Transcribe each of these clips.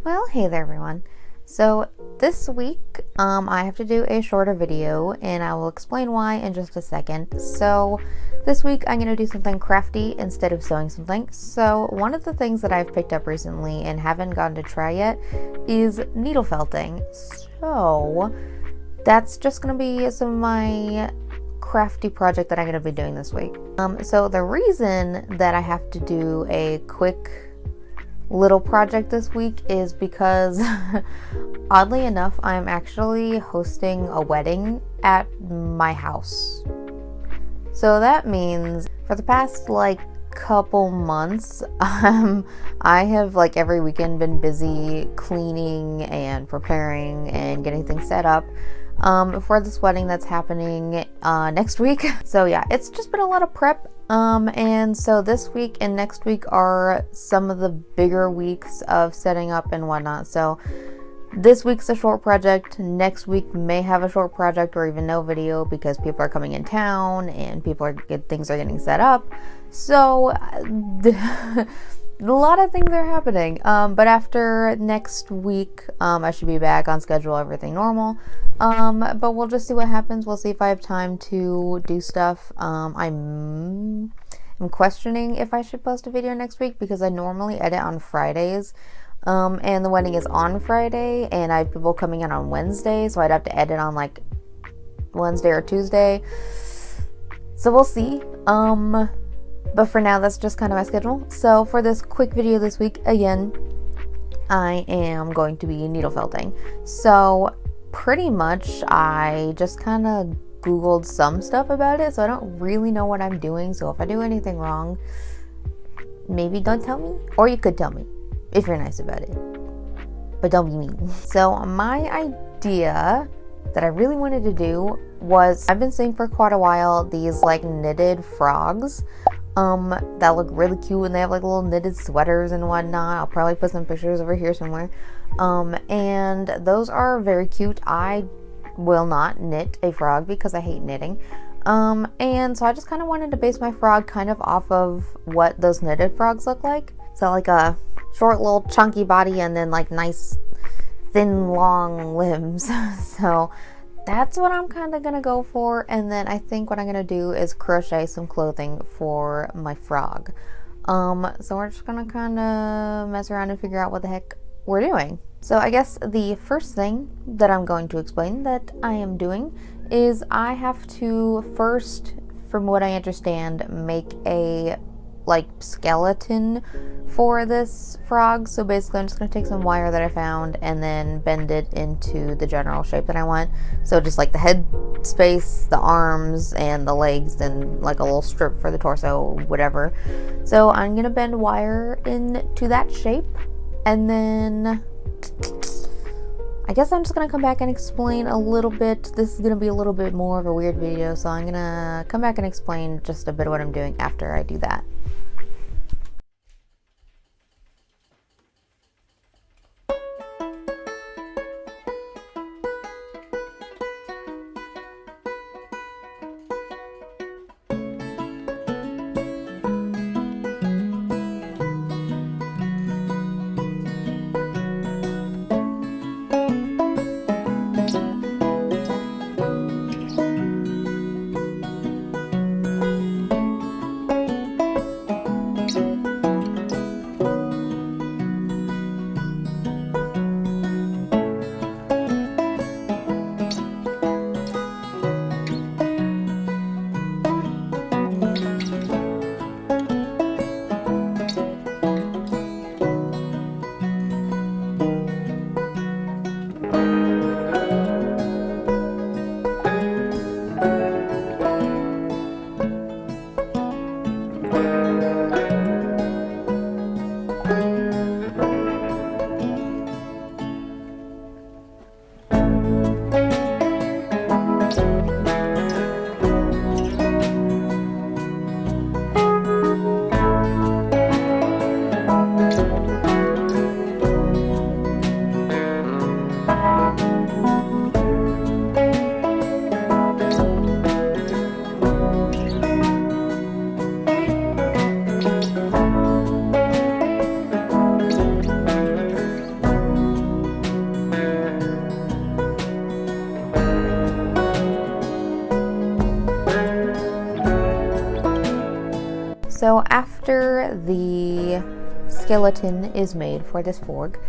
Well, hey there everyone. So this week, I have to do a shorter video and I will explain why in just a second. So this week I'm going to do something crafty instead of sewing something. So one of the things that I've picked up recently and haven't gotten to try yet is needle felting. So that's just going to be some of my crafty project that I'm going to be doing this week. So the reason that I have to do a quick little project this week is because oddly enough, I'm actually hosting a wedding at my house. So that means for the past couple months, I have every weekend been busy cleaning and preparing and getting things set up for this wedding that's happening next week. So yeah, it's just been a lot of prep. And so this week and next week are some of the bigger weeks of setting up and whatnot. So this week's a short project. Next week may have a short project or even no video because people are coming in town and things are getting set up. So a lot of things are happening. But after next week, I should be back on schedule, everything normal. But we'll just see what happens. We'll see if I have time to do stuff. I'm questioning if I should post a video next week because I normally edit on Fridays. And the wedding is on Friday and I have people coming in on Wednesday, so I'd have to edit on Wednesday or Tuesday. So we'll see. But for now, that's just kind of my schedule. So for this quick video this week, again, I am going to be needle felting. So pretty much I just kind of Googled some stuff about it, so I don't really know what I'm doing. So if I do anything wrong, maybe don't tell me, or you could tell me if you're nice about it, but don't be mean. So my idea that I really wanted to do was, I've been seeing for quite a while these knitted frogs that look really cute, and they have little knitted sweaters and whatnot. I'll probably put some pictures over here somewhere. And those are very cute. I will not knit a frog because I hate knitting. And so I just kind of wanted to base my frog kind of off of what those knitted frogs look like. So a short little chunky body and then nice thin long limbs. So that's what I'm kind of gonna go for. And then I think what I'm gonna do is crochet some clothing for my frog. So we're just gonna kind of mess around and figure out what the heck we're doing. So I guess the first thing that I'm going to explain that I am doing is I have to first, from what I understand, make a skeleton for this frog. So basically I'm just going to take some wire that I found and then bend it into the general shape that I want. So just the head space, the arms, and the legs, and a little strip for the torso, whatever. So I'm going to bend wire into that shape, and then I guess I'm just going to come back and explain a little bit. This is going to be a little bit more of a weird video, so I'm going to come back and explain just a bit of what I'm doing after I do that. the skeleton is made for this fork,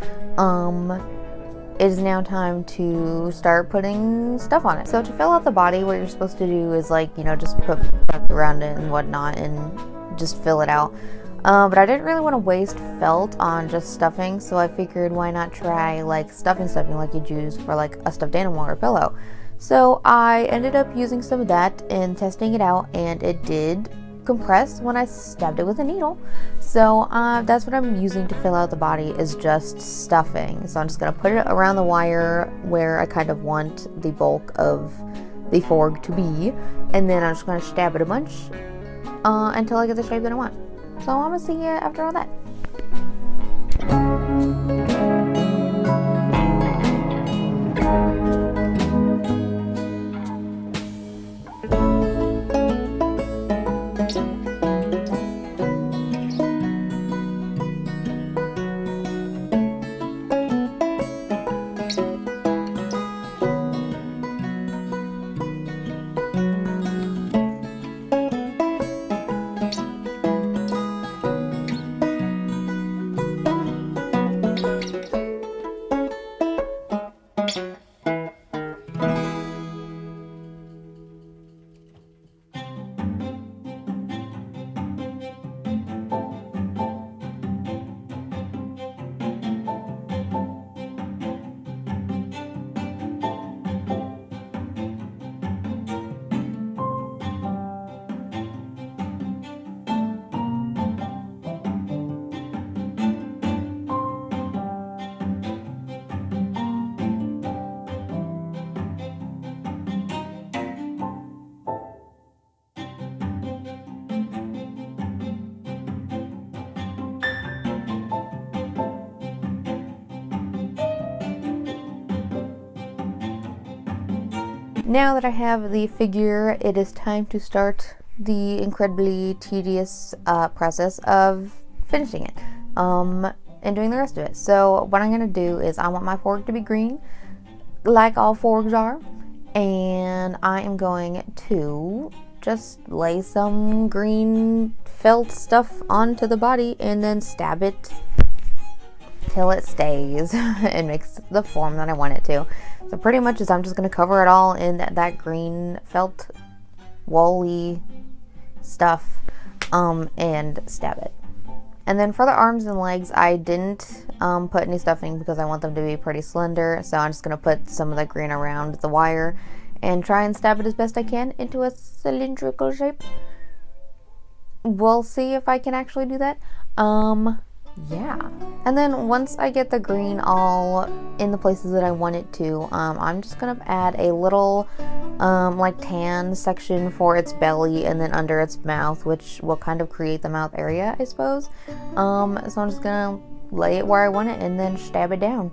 it is now time to start putting stuff on it. So to fill out the body, what you're supposed to do is like, just put stuff around it and whatnot and just fill it out. But I didn't really want to waste felt on just stuffing, so I figured why not try like stuffing like you'd use for like a stuffed animal or a pillow. So I ended up using some of that and testing it out, and it did compress when I stabbed it with a needle. So that's what I'm using to fill out the body, is just stuffing. So I'm just going to put it around the wire where I kind of want the bulk of the fork to be, and then I'm just going to stab it a bunch until I get the shape that I want. So I'm going to see you after all that. Now that I have the figure, it is time to start the incredibly tedious process of finishing it and doing the rest of it. So what I'm going to do is I want my fork to be green, like all forks are, and I am going to just lay some green felt stuff onto the body and then stab it till it stays and makes the form that I want it to. So pretty much I'm just going to cover it all in that green felt woolly stuff and stab it. And then for the arms and legs, I didn't put any stuffing because I want them to be pretty slender. So I'm just going to put some of the green around the wire and try and stab it as best I can into a cylindrical shape. We'll see if I can actually do that. Yeah. And then once I get the green all in the places that I want it to, I'm just gonna add a little like tan section for its belly and then under its mouth, which will kind of create the mouth area, I suppose. So I'm just gonna lay it where I want it and then stab it down.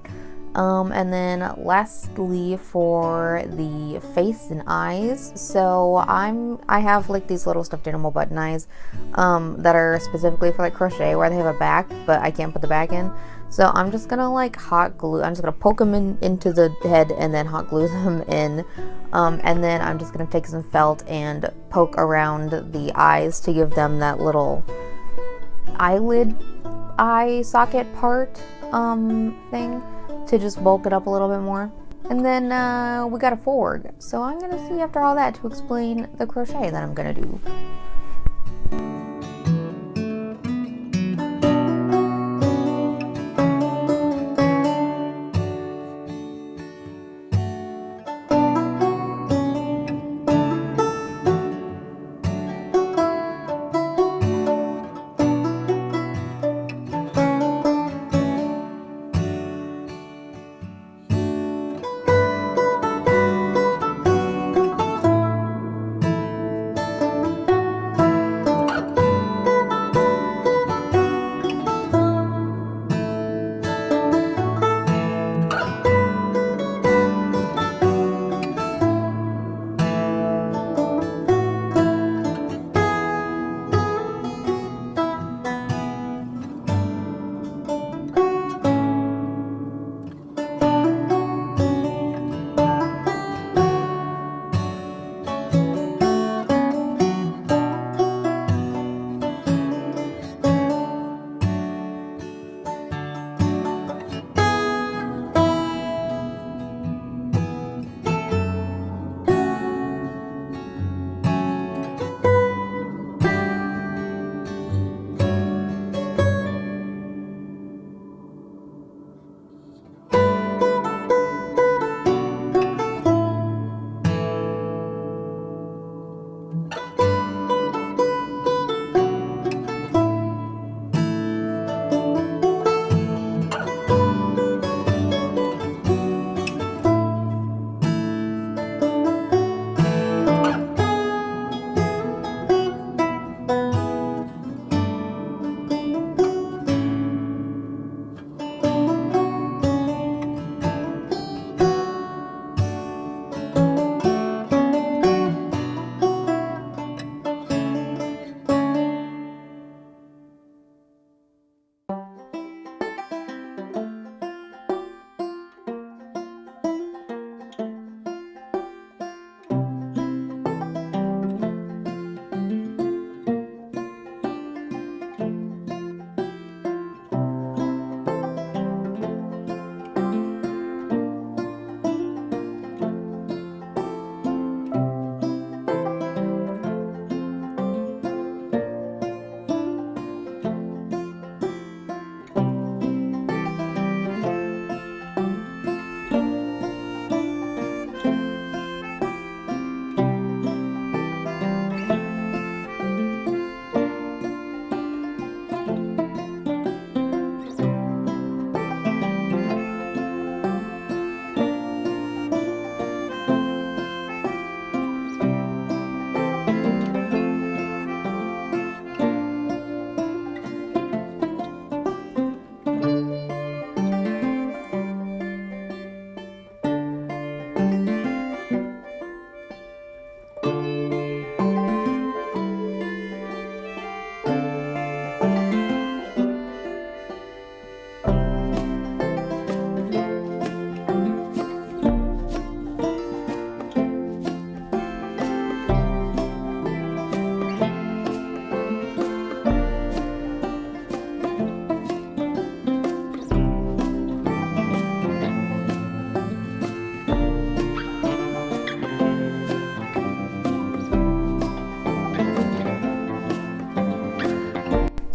And then lastly for the face and eyes, so I have like these little stuffed animal button eyes that are specifically for like crochet, where they have a back but I can't put the back in. So I'm just gonna like hot glue, I'm just gonna poke them into the head and then hot glue them in, and then I'm just gonna take some felt and poke around the eyes to give them that little eyelid eye socket part thing, to just bulk it up a little bit more. And then we got a fork. So I'm gonna see after all that to explain the crochet that I'm gonna do.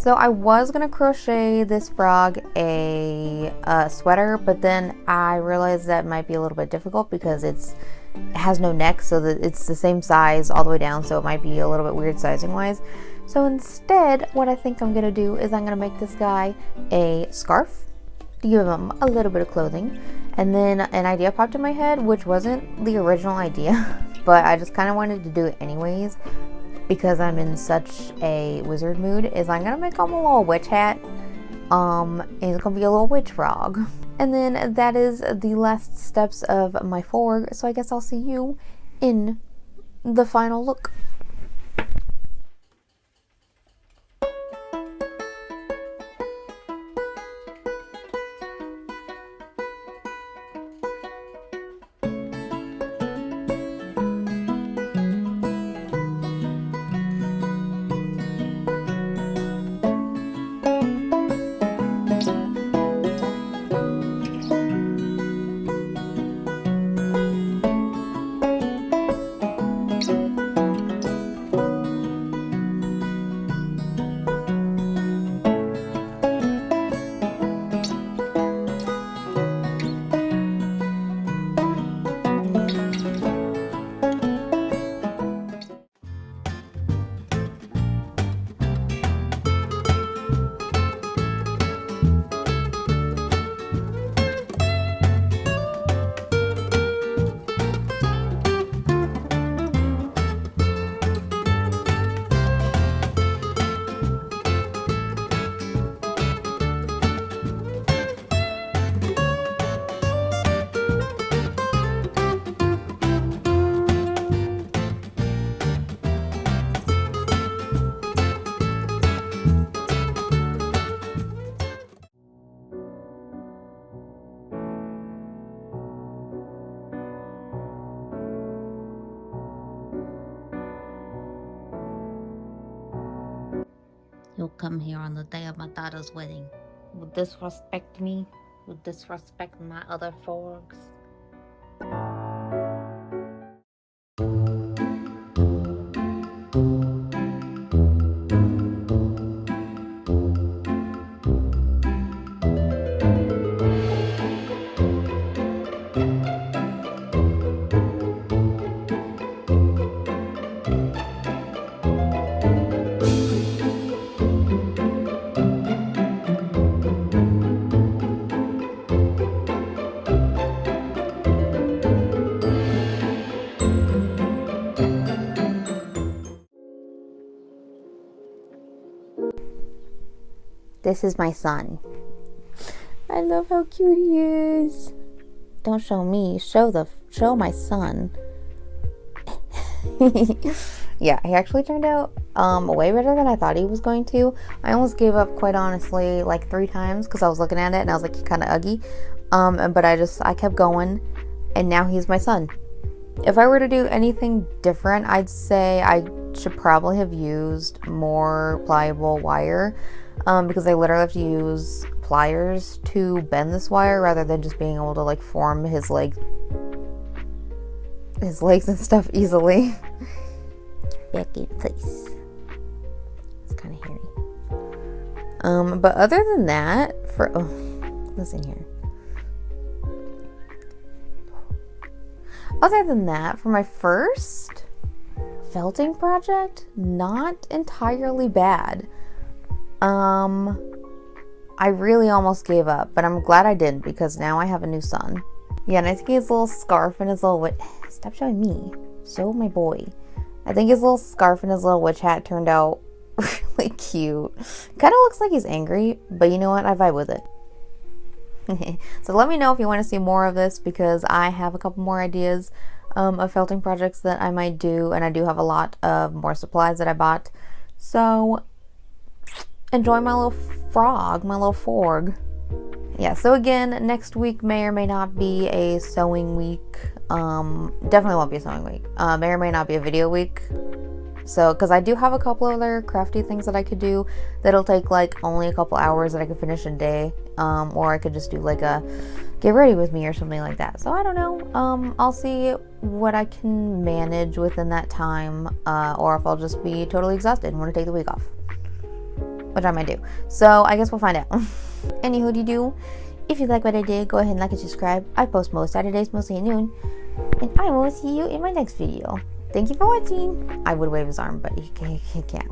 So I was gonna crochet this frog a sweater, but then I realized that might be a little bit difficult because it has no neck, so that it's the same size all the way down, so it might be a little bit weird sizing wise. So instead, what I think I'm gonna do is I'm gonna make this guy a scarf to give him a little bit of clothing. And then an idea popped in my head, which wasn't the original idea, but I just kind of wanted to do it anyways because I'm in such a wizard mood, is I'm gonna make him a little witch hat. And it's gonna be a little witch frog. And then that is the last steps of my forg, so I guess I'll see you in the final look. You'll come here on the day of my daughter's wedding. Would disrespect me? Would disrespect my other forgs? This is my son. I love how cute he is. Don't show me, show my son. Yeah, he actually turned out way better than I thought he was going to. I almost gave up, quite honestly, like 3 times because I was looking at it and I was like, he's kind of ugly. But I kept going, and now he's my son. If I were to do anything different, I'd say I should probably have used more pliable wire, because I literally have to use pliers to bend this wire rather than just being able to like form his legs and stuff easily. Back in place. It's kind of hairy. But other than that, listen here. Other than that, for my first felting project, not entirely bad. I really almost gave up, but I'm glad I didn't because now I have a new son. Yeah, and I think his little scarf and his little stop showing me. Show my boy. I think his little scarf and his little witch hat turned out really cute. Kind of looks like he's angry, but you know what? I vibe with it. So let me know if you want to see more of this because I have a couple more ideas of felting projects that I might do, and I do have a lot of more supplies that I bought. So enjoy my little frog, my little forg. Yeah, so again, next week may or may not be a sewing week. Definitely won't be a sewing week. May or may not be a video week. So, because I do have a couple other crafty things that I could do that'll take like only a couple hours that I could finish in a day. Or I could just do like a get ready with me or something like that. So I don't know. I'll see what I can manage within that time. Or if I'll just be totally exhausted and want to take the week off. which I might do. So I guess we'll find out. Anywho, do if you like what I did, go ahead and like and subscribe. I post most Saturdays, mostly at noon, and I will see you in my next video. Thank you for watching. I would wave his arm, but he can't.